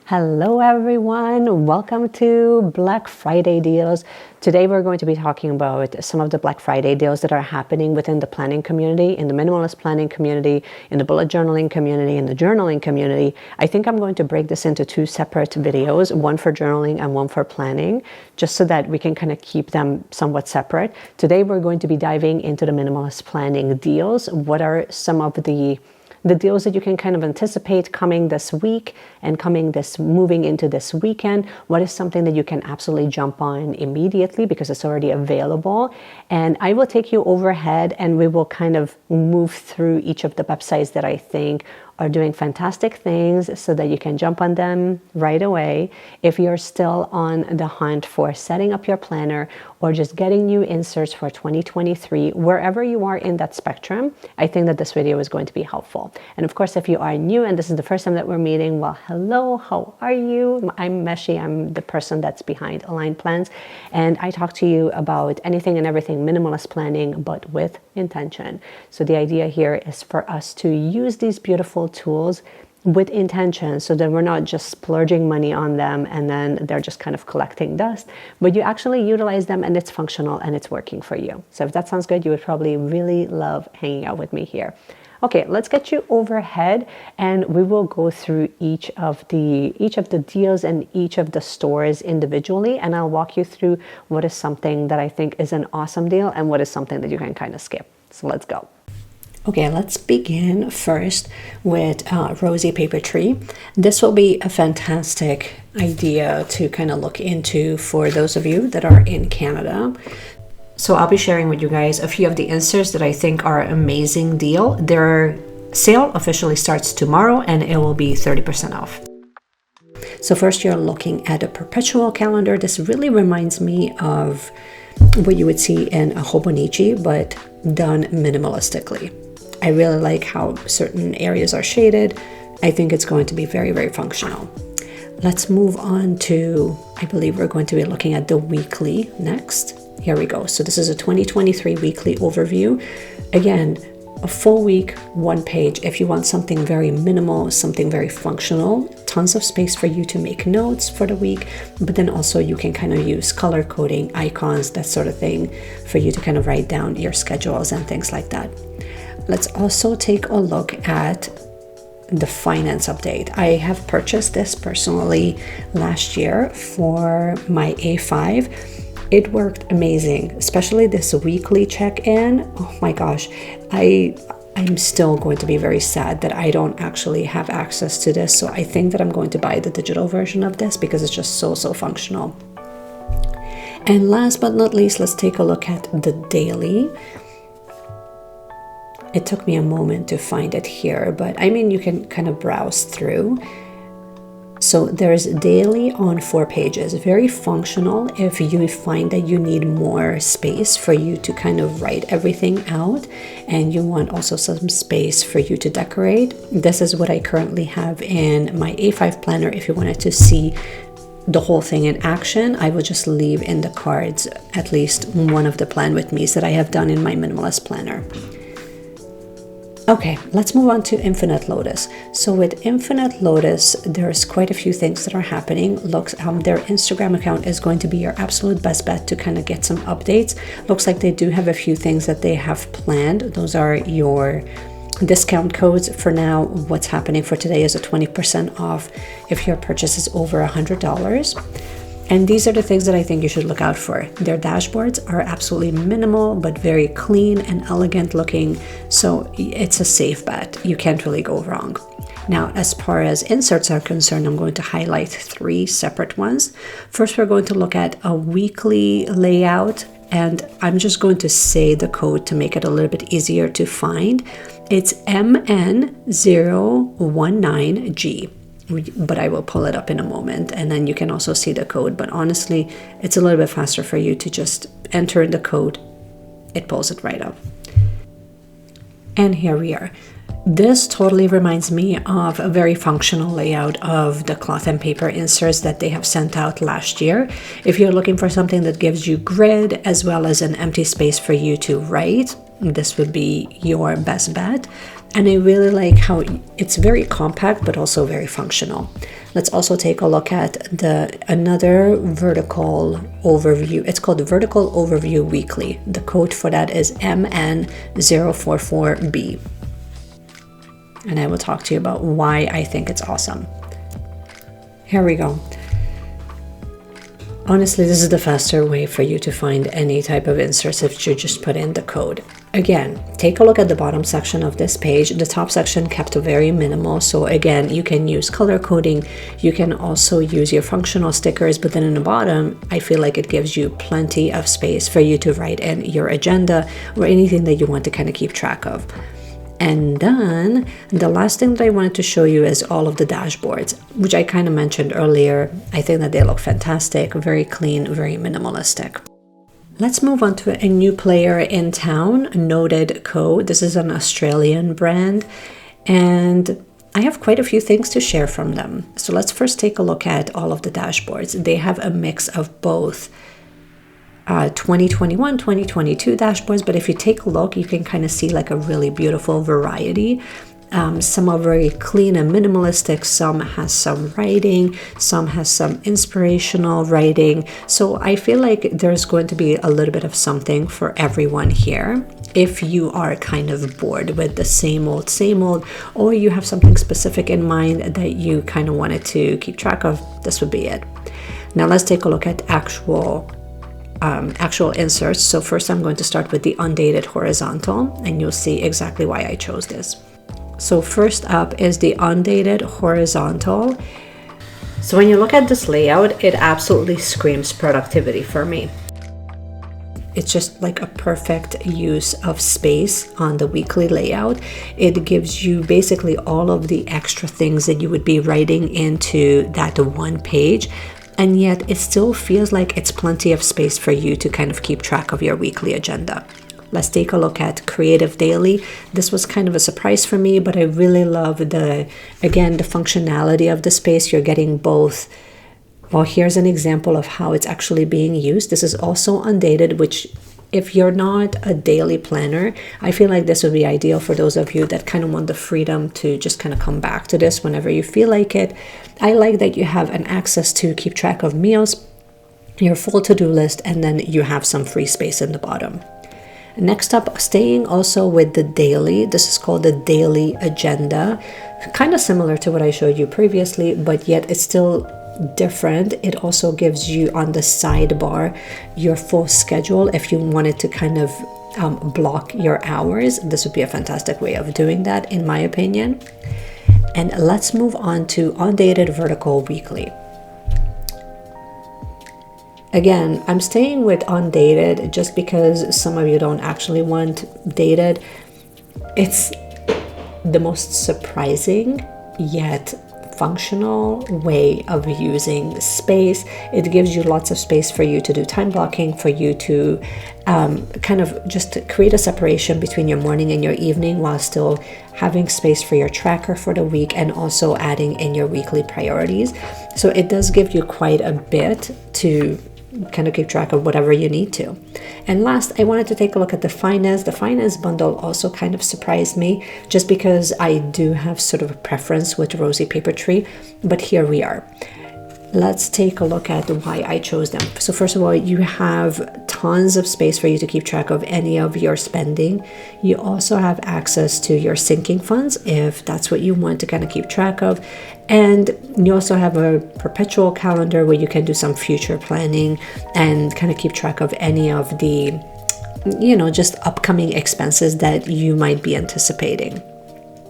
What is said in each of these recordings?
Hello everyone, welcome to Black Friday deals. Today we're going to be talking about some of the Black Friday deals that are happening within the planning community, in the minimalist planning community, in the bullet journaling community, in the journaling community. I think I'm going to break this into two separate videos, one for journaling and one for planning, just so that we can kind of keep them somewhat separate. Today we're going to be diving into the minimalist planning deals. What are some of the deals that you can kind of anticipate coming this week and moving into this weekend? What is something that you can absolutely jump on immediately because it's already available? And I will take you overhead and we will kind of move through each of the websites that I think are doing fantastic things so that you can jump on them right away. If you're still on the hunt for setting up your planner or just getting new inserts for 2023, wherever you are in that spectrum, I think that this video is going to be helpful. And of course, if you are new and this is the first time that we're meeting, well, hello, how are you? I'm Meshi, I'm the person that's behind Align Plans, and I talk to you about anything and everything minimalist planning, but with intention. So the idea here is for us to use these beautiful tools with intention so that we're not just splurging money on them and then they're just kind of collecting dust, but you actually utilize them and it's functional and it's working for you. So if that sounds good, you would probably really love hanging out with me here. Okay, let's get you overhead and we will go through each of the deals and each of the stores individually, and I'll walk you through what is something that I think is an awesome deal and what is something that you can kind of skip. So let's go. Okay, let's begin first with Rosie Paper Tree. This will be a fantastic idea to kind of look into for those of you that are in Canada. So I'll be sharing with you guys a few of the inserts that I think are an amazing deal. Their sale officially starts tomorrow and it will be 30% off. So first you're looking at a perpetual calendar. This really reminds me of what you would see in a Hobonichi, but done minimalistically. I really like how certain areas are shaded. I think it's going to be very, very functional. Let's move on to, I believe we're going to be looking at the weekly next. Here we go. So this is a 2023 weekly overview. Again, a full week, one page. If you want something very minimal, something very functional, tons of space for you to make notes for the week, but then also you can kind of use color coding, icons, that sort of thing for you to kind of write down your schedules and things like that. Let's also take a look at the finance update. I have purchased this personally last year for my A5. It worked amazing, especially this weekly check-in. Oh my gosh, I'm still going to be very sad that I don't actually have access to this. So I think that I'm going to buy the digital version of this because it's just so functional. And last but not least, let's take a look at the daily. It took me a moment to find it here, but I mean, you can kind of browse through. So there's daily on 4 pages, very functional if you find that you need more space for you to kind of write everything out and you want also some space for you to decorate. This is what I currently have in my A5 planner. If you wanted to see the whole thing in action, I will just leave in the cards at least one of the plan with me's that I have done in my minimalist planner. Okay, let's move on to Infinite Lotus. So with Infinite Lotus, there's quite a few things that are happening. Their Instagram account is going to be your absolute best bet to kind of get some updates. Looks like they do have a few things that they have planned. Those are your discount codes. For now, what's happening for today is a 20% off if your purchase is over $100. And these are the things that I think you should look out for. Their dashboards are absolutely minimal, but very clean and elegant looking. So it's a safe bet. You can't really go wrong. Now, as far as inserts are concerned, I'm going to highlight 3 separate ones. First, we're going to look at a weekly layout, and I'm just going to say the code to make it a little bit easier to find. It's MN019G. But I will pull it up in a moment and then you can also see the code. But honestly, it's a little bit faster for you to just enter in the code. It pulls it right up. And here we are. This totally reminds me of a very functional layout of the cloth and paper inserts that they have sent out last year. If you're looking for something that gives you grid as well as an empty space for you to write, this would be your best bet. And I really like how it's very compact but also very functional. Let's also take a look at another vertical overview. It's called the Vertical Overview Weekly. The code for that is MN044B. And I will talk to you about why I think it's awesome. Here we go. Honestly, this is the faster way for you to find any type of inserts if you just put in the code. Again, take a look at the bottom section of this page. The top section kept very minimal. So again, you can use color coding. You can also use your functional stickers, but then in the bottom, I feel like it gives you plenty of space for you to write in your agenda or anything that you want to kind of keep track of. And then the last thing that I wanted to show you is all of the dashboards, which I kind of mentioned earlier. I think that they look fantastic, very clean, very minimalistic. Let's move on to a new player in town, Notiq. This is an Australian brand, and I have quite a few things to share from them. So let's first take a look at all of the dashboards. They have a mix of both 2021, 2022 dashboards, but if you take a look, you can kind of see like a really beautiful variety. Some are very clean and minimalistic, some has some writing, some has some inspirational writing. So I feel like there's going to be a little bit of something for everyone here. If you are kind of bored with the same old, or you have something specific in mind that you kind of wanted to keep track of, this would be it. Now let's take a look at actual inserts. So first I'm going to start with the undated horizontal, and you'll see exactly why I chose this. So first up is the undated horizontal. So when you look at this layout, it absolutely screams productivity for me. It's just like a perfect use of space on the weekly layout. It gives you basically all of the extra things that you would be writing into that one page, and yet it still feels like it's plenty of space for you to kind of keep track of your weekly agenda. Let's take a look at Creative Daily. This was kind of a surprise for me, but I really love the functionality of the space. You're getting both. Well, here's an example of how it's actually being used. This is also undated, which if you're not a daily planner, I feel like this would be ideal for those of you that kind of want the freedom to just kind of come back to this whenever you feel like it. I like that you have an access to keep track of meals, your full to-do list, and then you have some free space in the bottom. Next up, staying also with the daily. This is called the daily agenda. Kind of similar to what I showed you previously, but yet it's still different. It also gives you on the sidebar your full schedule. If you wanted to kind of block your hours, this would be a fantastic way of doing that, in my opinion. And let's move on to undated vertical weekly. Again, I'm staying with undated just because some of you don't actually want dated. It's the most surprising yet functional way of using space. It gives you lots of space for you to do time blocking, for you to kind of just create a separation between your morning and your evening while still having space for your tracker for the week and also adding in your weekly priorities. So it does give you quite a bit to kind of keep track of whatever you need to. And last, I wanted to take a look at the finance. The finance bundle also kind of surprised me just because I do have sort of a preference with Rosie paper tree, but here we are. Let's take a look at why I chose them. So first of all, you have tons of space for you to keep track of any of your spending. You also have access to your sinking funds if that's what you want to kind of keep track of. And you also have a perpetual calendar where you can do some future planning and kind of keep track of any of the, just upcoming expenses that you might be anticipating.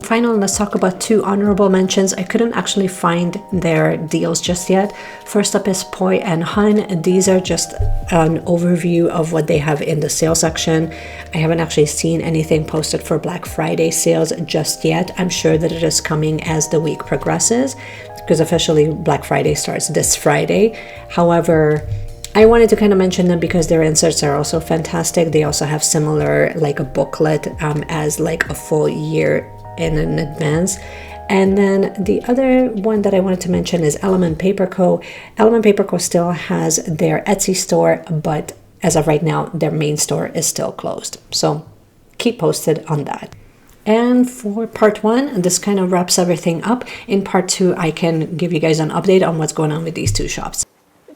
Finally, let's talk about two honorable mentions. I couldn't actually find their deals just yet. First up is Poi and Hun. These are just an overview of what they have in the sale section. I haven't actually seen anything posted for Black Friday sales just yet. I'm sure that it is coming as the week progresses because officially Black Friday starts this Friday. However, I wanted to kind of mention them because their inserts are also fantastic. They also have similar like a booklet as like a full year in advance. And then the other one that I wanted to mention is Element Paper Co. Element Paper Co. still has their Etsy store, but as of right now, their main store is still closed. So keep posted on that. And for part one, this kind of wraps everything up. In part two, I can give you guys an update on what's going on with these two shops.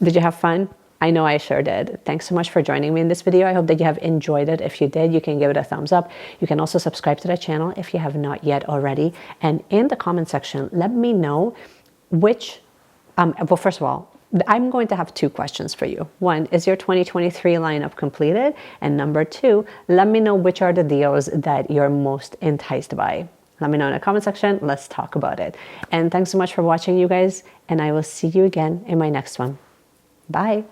Did you have fun? I know I sure did. Thanks so much for joining me in this video. I hope that you have enjoyed it. If you did, you can give it a thumbs up. You can also subscribe to the channel if you have not yet already. And in the comment section, let me know which, well, first of all, I'm going to have two questions for you. One, is your 2023 lineup completed? And number two, let me know which are the deals that you're most enticed by. Let me know in the comment section. Let's talk about it. And thanks so much for watching, you guys. And I will see you again in my next one. Bye.